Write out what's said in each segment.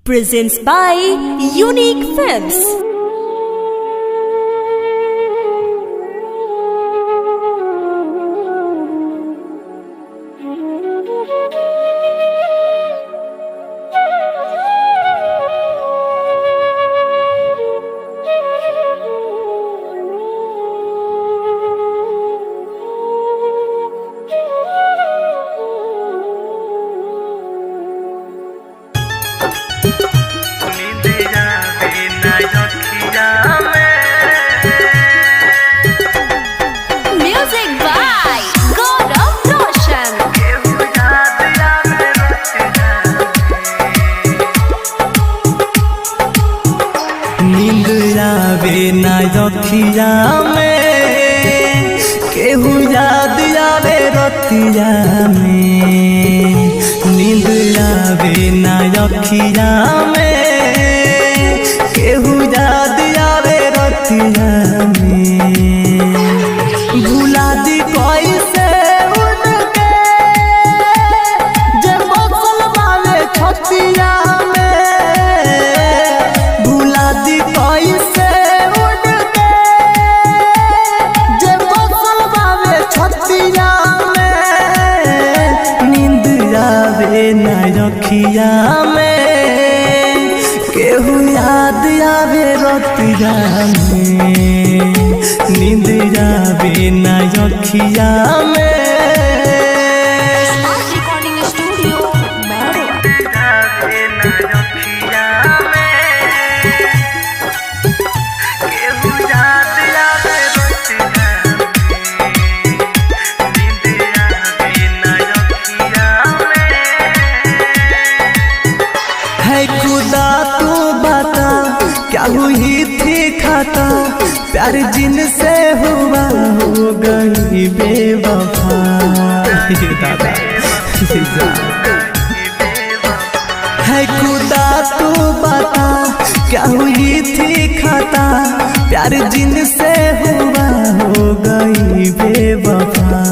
presents by Unique Films. Music by Gaurav Roshan. नींद आवे ना रखिया में, केहू याद आवे रतिया में। नींद आवे ना रखिया में, केहू याद आवे रतिया में। भुला दी कैसे उनके जे बसल वाले छतिया में। भुला दी कैसे उनके जे बसल वाले छतिया में। नींद आवे ना रखिया में, केहू याद आवे रतिया में। नींद आवे ना रखिया में। Smart Recording Studio, Bangalore. है खुदा तू बता, क्या हुई थी खाता। प्यार जिनसे हुआ हो गई बेवफा। दादा है खुदा तू बता, क्या हुई थी खाता। प्यार जिनसे हुआ हो गई बेवफा।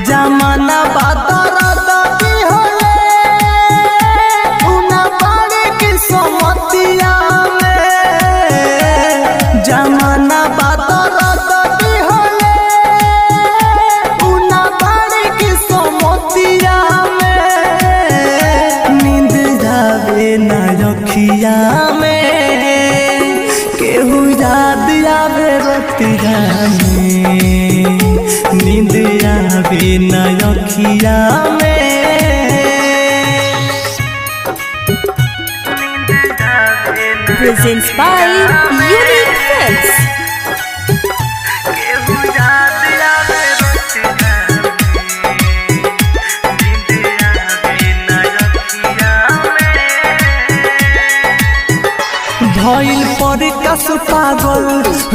जमाना बाता रखिया में, केहू याद आवे रतिया में। नींद आवे ना रखिया में। Presents by Unique Films. भइल पर कस पागल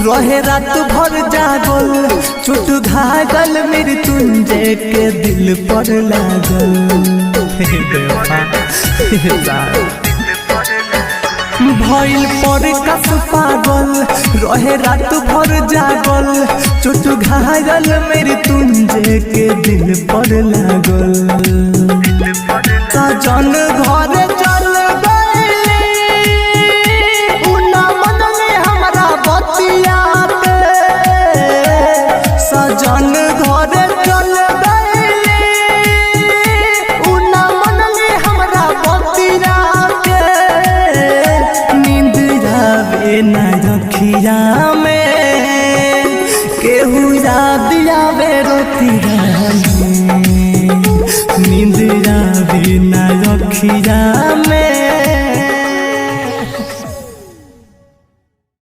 रहे रात भर जागल। चोट घायल मृत्युंजय के दिल पर लागल। भइल पर कस पागल रहे रात भर जागल। चोट घायल मृत्युंजय के दिल पर लागल। सजन घर चल सजन घर चल गई। उना मन में हमरा बतिया के। नींद आवे ना रखिया में, केहू याद आवे रतिया में। नींद आवे ना रखिया में।